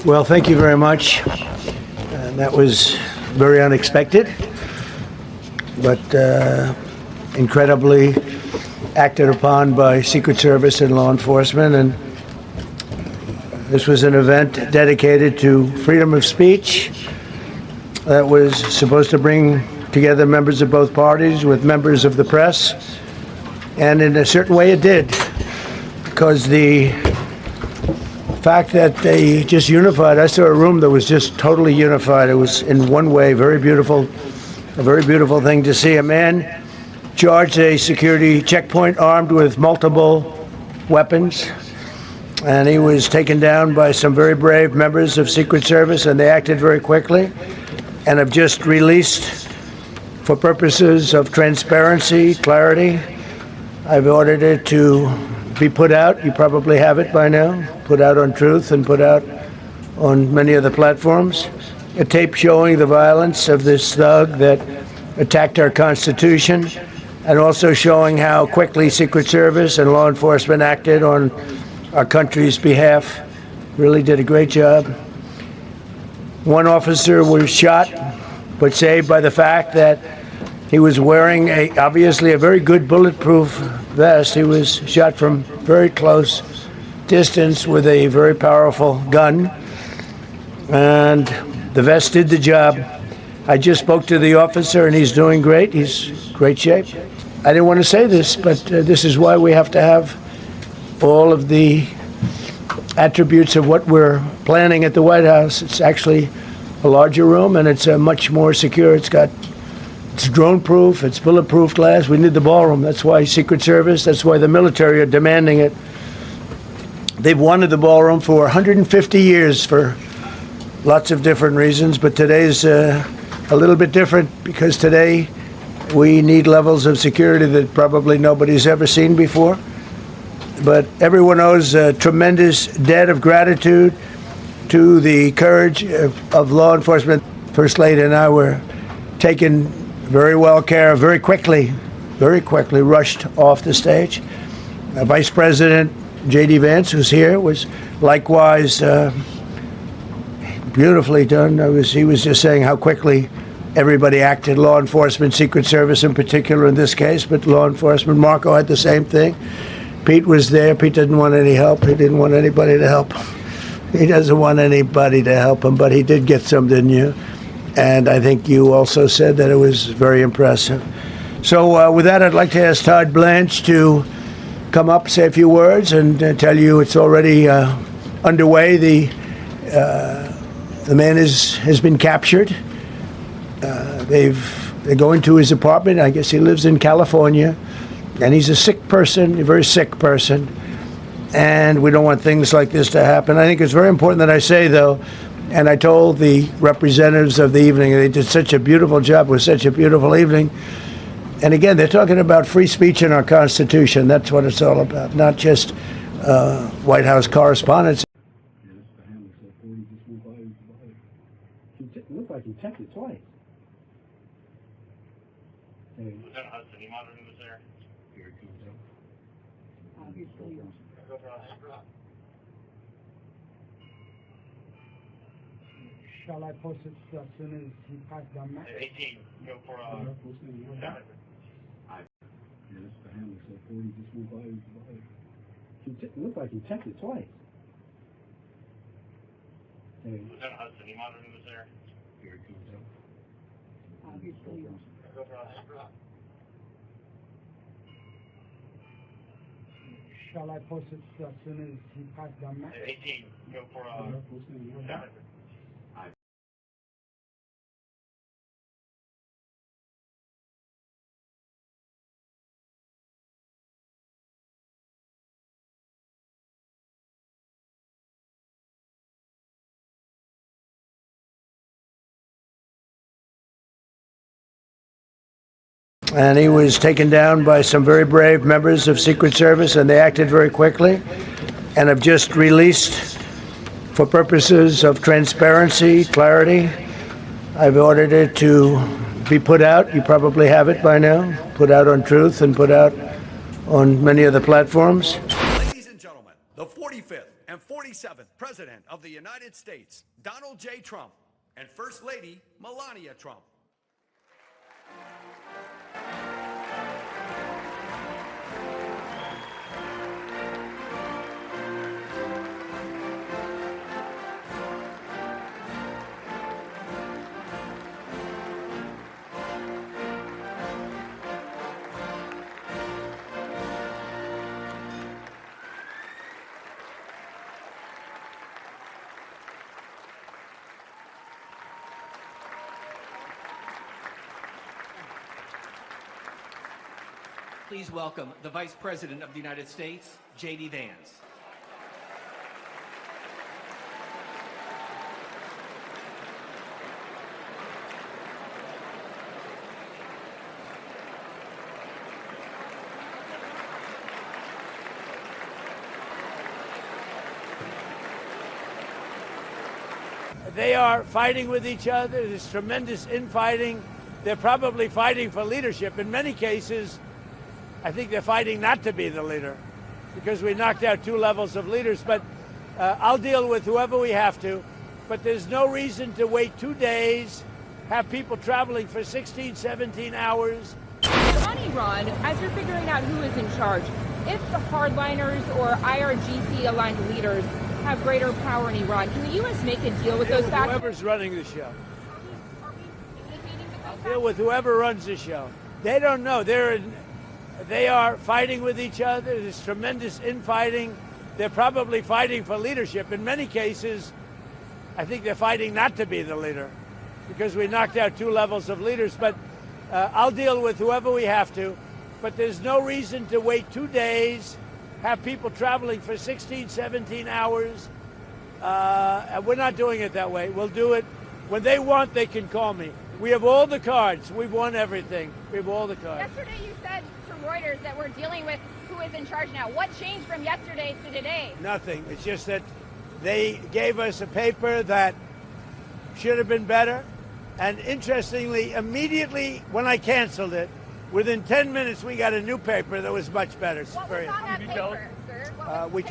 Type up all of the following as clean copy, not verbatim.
Well, thank you very much. That was very unexpected, but incredibly acted upon by Secret Service and law enforcement. And this was an event dedicated to freedom of speech that was supposed to bring together members of both parties with members of the press. And in a certain way it did, because the fact that they just unified, I saw a room that was just totally unified. It was in one way very beautiful, a very beautiful thing to see. A man charged a security checkpoint armed with multiple weapons, and he was taken down by some very brave members of Secret Service, and they acted very quickly and have just released, for purposes of transparency, clarity, I've ordered it to be put out. You probably have it by now, put out on Truth and put out on many other platforms. A tape showing the violence of this thug that attacked our Constitution, and also showing how quickly Secret Service and law enforcement acted on our country's behalf. Really did a great job. One officer was shot, but saved by the fact that he was wearing obviously a very good bulletproof vest. He was shot from very close distance with a very powerful gun, and the vest did the job. I just spoke to the officer, and he's doing great. He's in great shape. I didn't want to say this, but this is why we have to have all of the attributes of what we're planning at the White House. It's actually a larger room, and it's much more secure. It's drone-proof, it's bulletproof glass. We need the ballroom. That's why Secret Service, that's why the military are demanding it. They've wanted the ballroom for 150 years for lots of different reasons, but today's a little bit different, because today we need levels of security that probably nobody's ever seen before. But everyone owes a tremendous debt of gratitude to the courage of law enforcement. First Lady and I were taken very well care of, very quickly rushed off the stage. Vice President J.D. Vance, who's here, was likewise beautifully done. He was just saying how quickly everybody acted, law enforcement, Secret Service in particular in this case, but law enforcement. Marco had the same thing. Pete was there. Pete didn't want any help. He didn't want anybody to help him. He doesn't want anybody to help him, but he did get some, didn't you? And I think you also said that it was very impressive. So with that, I'd like to ask Todd Blanche to come up, say a few words, and tell you it's already underway. The man has been captured. They're going to his apartment. I guess he lives in California, and he's a sick person, a very sick person, and we don't want things like this to happen. I think it's very important that I say, though, and I told the representatives of the evening, they did such a beautiful job. It was such a beautiful evening. And again, they're talking about free speech in our Constitution. That's what it's all about, not just White House correspondents. It looked like he checked it twice. Lieutenant Hudson, you monitoring this there? Here it comes up. Obviously. Shall I post it as soon as he passes down that? 18, go for Yeah, that's the handle, so 40 just went by. It looked like he checked it twice. Lieutenant Hudson, you monitoring this there? Here it comes up. Obviously. Go for Shall I post it as soon as he passes down that? 18, go for And he was taken down by some very brave members of Secret Service, and they acted very quickly and have just released, for purposes of transparency, clarity, I've ordered it to be put out. You probably have it by now, put out on Truth and put out on many other platforms. Ladies and gentlemen, the 45th and 47th President of the United States, Donald J. Trump, and First Lady Melania Trump. Please welcome the Vice President of the United States, J.D. Vance. They are fighting with each other. There's tremendous infighting. They're probably fighting for leadership. In many cases, I think they're fighting not to be the leader because we knocked out 2 levels of leaders. But I'll deal with whoever we have to. But there's no reason to wait 2 days, have people traveling for 16, 17 hours. On Iran, as you're figuring out who is in charge, if the hardliners or IRGC-aligned leaders have greater power in Iran, can the U.S. make a deal with those factors? Whoever's running the show. Are we communicating with those Deal with whoever runs the show. They don't know. They are fighting with each other. There's tremendous infighting. They're probably fighting for leadership. In many cases, I think they're fighting not to be the leader because we knocked out 2 levels of leaders. But I'll deal with whoever we have to. But there's no reason to wait 2 days, have people traveling for 16, 17 hours. And we're not doing it that way. We'll do it when they want. They can call me. We have all the cards. We've won everything. We have all the cards. Yesterday you said to Reuters that we're dealing with who is in charge now. What changed from yesterday to today? Nothing. It's just that they gave us a paper that should have been better. And interestingly, immediately when I canceled it, within 10 minutes we got a new paper that was much better. What was on that paper, sir? What was We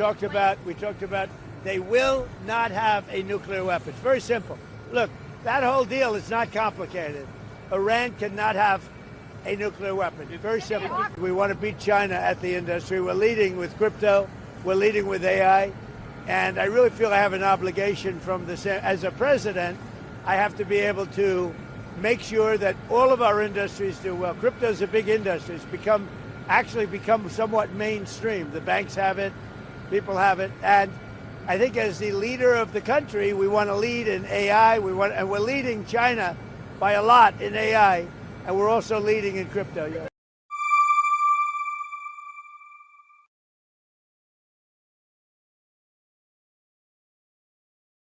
talked about they will not have a nuclear weapon. It's very simple. Look, that whole deal is not complicated. Iran cannot have a nuclear weapon. It's very simple. We want to beat China at the industry. We're leading with crypto. We're leading with AI. And I really feel I have an obligation from this. As a president, I have to be able to make sure that all of our industries do well. Crypto is a big industry. It's become somewhat mainstream. The banks have it. People have it. And I think as the leader of the country, we want to lead in AI. And we're leading China by a lot in AI, and we're also leading in crypto.